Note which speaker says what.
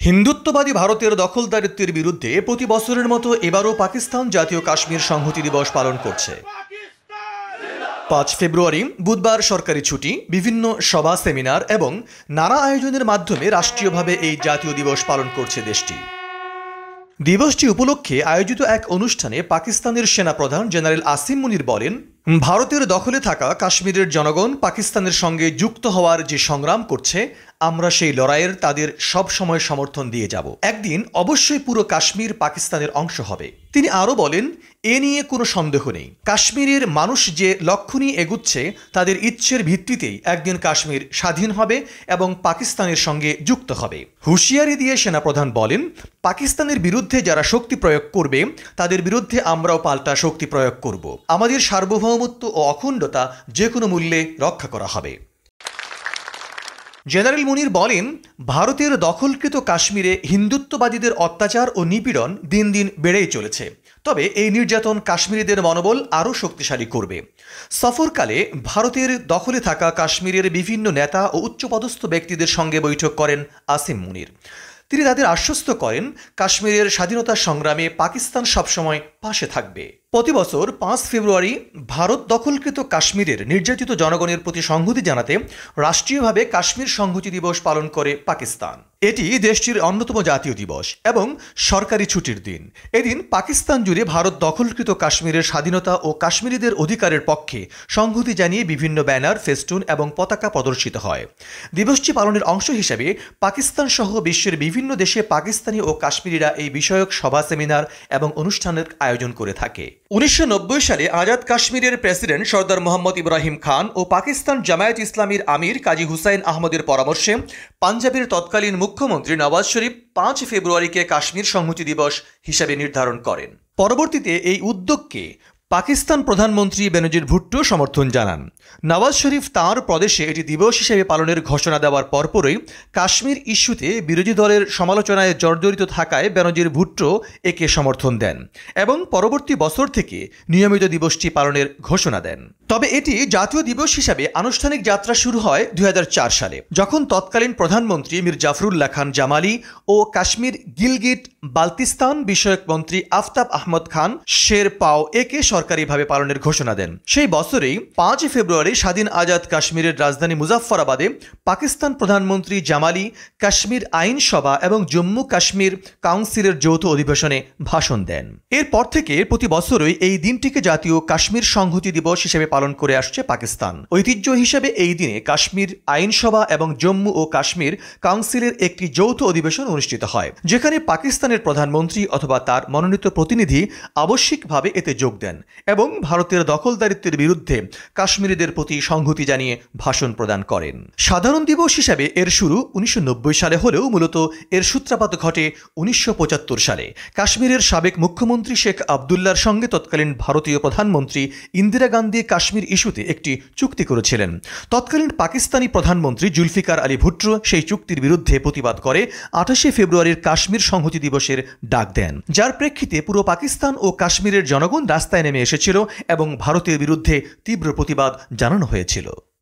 Speaker 1: হিন্দুত্ববাদী ভারতের দখলদারিত্বের বিরুদ্ধে প্রতি বছরের মতো এবারও পাকিস্তান জাতীয় কাশ্মীর সংহতি দিবস পালন করছে। ৫ ফেব্রুয়ারি বুধবার সরকারি ছুটি, বিভিন্ন সভা, সেমিনার এবং নানা আয়োজনের মাধ্যমে রাষ্ট্রীয়ভাবে এই জাতীয় দিবস পালন করছে দেশটি। দিবসটি উপলক্ষে আয়োজিত এক অনুষ্ঠানে পাকিস্তানের সেনাপ্রধান জেনারেল আসিম মুনির বলেন, ভারতের দখলে থাকা কাশ্মীরের জনগণ পাকিস্তানের সঙ্গে যুক্ত হওয়ার যে সংগ্রাম করছে, আমরা সেই লড়াইয়ের তাদের সব সময় সমর্থন দিয়ে যাব। একদিন অবশ্যই পুরো কাশ্মীর পাকিস্তানের অংশ হবে। তিনি আরও বলেন, এ নিয়ে কোনো সন্দেহ নেই। কাশ্মীরের মানুষ যে লক্ষ্য নিয়ে এগুচ্ছে, তাদের ইচ্ছের ভিত্তিতেই একদিন কাশ্মীর স্বাধীন হবে এবং পাকিস্তানের সঙ্গে যুক্ত হবে। হুঁশিয়ারি দিয়ে সেনাপ্রধান বলেন, পাকিস্তানের বিরুদ্ধে যারা শক্তি প্রয়োগ করবে, তাদের বিরুদ্ধে আমরাও পাল্টা শক্তি প্রয়োগ করব। আমাদের সার্বভৌমত্ব ও অখণ্ডতা যে কোনো মূল্যে রক্ষা করা হবে। জেনারেল মুনির বলেন, ভারতের দখলকৃত কাশ্মীরে হিন্দুত্ববাদীদের অত্যাচার ও নিপীড়ন দিন দিন বেড়েই চলেছে। তবে এই নির্যাতন কাশ্মীরিদের মনোবল আরও শক্তিশালী করবে। সফরকালে ভারতের দখলে থাকা কাশ্মীরের বিভিন্ন নেতা ও উচ্চপদস্থ ব্যক্তিদের সঙ্গে বৈঠক করেন আসিম মুনির। তিনি তাদের আশ্বস্ত করেন, কাশ্মীরের স্বাধীনতা সংগ্রামে পাকিস্তান সবসময় পাশে থাকবে। প্রতি বছর ৫ ফেব্রুয়ারি ভারত দখলকৃত কাশ্মীরের নির্যাতিত জনগণের প্রতি সংহতি জানাতে রাষ্ট্রীয়ভাবে কাশ্মীর সংহতি দিবস পালন করে পাকিস্তান। এটি দেশটির অন্যতম জাতীয় দিবস এবং সরকারি ছুটির দিন। এদিন পাকিস্তান জুড়ে ভারত দখলকৃত কাশ্মীরের স্বাধীনতা ও কাশ্মীরিদের অধিকারের পক্ষে সংহতি জানিয়ে বিভিন্ন ব্যানার, ফেস্টুন এবং পতাকা প্রদর্শিত হয়। দিবসটি পালনের অংশ হিসেবে পাকিস্তান সহ বিশ্বের বিভিন্ন দেশে পাকিস্তানি ও কাশ্মীরিরা এই বিষয়ক সভা, সেমিনার এবং অনুষ্ঠানের আয়োজন করে থাকে। ১৯৯০ সালে আজাদ কাশ্মীরের প্রেসিডেন্ট সর্দার মোহাম্মদ ইব্রাহিম খান ও পাকিস্তান জামায়াত ইসলামীর আমির কাজী হুসাইন আহমদের পরামর্শে পাঞ্জাবের তৎকালীন মুখ্যমন্ত্রী নওয়াজ শরীফ ৫ ফেব্রুয়ারিকে কাশ্মীর সংহতি দিবস হিসাবে নির্ধারণ করেন। পরবর্তীতে এই উদ্যোগকে পাকিস্তান প্রধানমন্ত্রী বেনজির ভুট্টো সমর্থন জানান। নওয়াজ শরীফ তাঁর প্রদেশে এটি দিবস হিসেবে পালনের ঘোষণা দেওয়ার পরপরই কাশ্মীর ইস্যুতে বিরোধী দলের সমালোচনায় জর্জরিত থাকায় বেনজির ভুট্টো একে সমর্থন দেন এবং পরবর্তী বছর থেকে নিয়মিত দিবসটি পালনের ঘোষণা দেন। তবে এটি জাতীয় দিবস হিসাবে আনুষ্ঠানিক যাত্রা শুরু হয় ২০০৪ সালে, যখন তৎকালীন প্রধানমন্ত্রী মীর জাফরুল্লাহ খান জামালি ও কাশ্মীর গিলগিট বাল্তিস্তান বিষয়ক মন্ত্রী আফতাব আহমদ খান শেরপাও একে সরকারিভাবে পালনের ঘোষণা দেন। সেই বছরেই ৫ ফেব্রুয়ারি স্বাধীন আজাদ কাশ্মীরের রাজধানী মুজাফফরাবাদে পাকিস্তান প্রধানমন্ত্রী জামালি কাশ্মীর আইন সভা এবং জম্মু কাশ্মীর কাউন্সিলের যৌথ অধিবেশনে ভাষণ দেন। এরপর থেকে প্রতি বছরই এই দিনটিকে জাতীয় কাশ্মীর সংহতি দিবস হিসেবে পালন করে আসছে পাকিস্তান। ঐতিহ্য হিসেবে এই দিনে কাশ্মীর আইনসভা এবং জম্মু ও কাশ্মীর কাউন্সিলের একটি যৌথ অধিবেশন অনুষ্ঠিত হয়, যেখানে পাকিস্তানের প্রধানমন্ত্রী অথবা তার মনোনীত প্রতিনিধি আবশ্যিকভাবে এতে যোগ দেন এবং ভারতের দখলদারিত্বের বিরুদ্ধে কাশ্মীরিদের প্রতি সংহতি জানিয়ে ভাষণ প্রদান করেন। সাধারণ দিবস হিসাবে এর শুরু ১৯৯০ সালে হলেও মূলত এর সূত্রপাত ঘটে ১৯৭৫ সালে। কাশ্মীরের সাবেক মুখ্যমন্ত্রী শেখ আবদুল্লার সঙ্গে তৎকালীন ভারতীয় প্রধানমন্ত্রী ইন্দিরা গান্ধী কাশ্মীর ইস্যুতে একটি চুক্তি করেছিলেন। তৎকালীন পাকিস্তানি প্রধানমন্ত্রী জুলফিকার আলী ভুট্টো সেই চুক্তির বিরুদ্ধে প্রতিবাদ করে ২৮ ফেব্রুয়ারির কাশ্মীর সংহতি দিবসের ডাক দেন, যার প্রেক্ষিতে পুরো পাকিস্তান ও কাশ্মীরের জনগণ রাস্তায় নেমে এসেছিল এবং ভারতের বিরুদ্ধে তীব্র প্রতিবাদ জানানো হয়েছিল।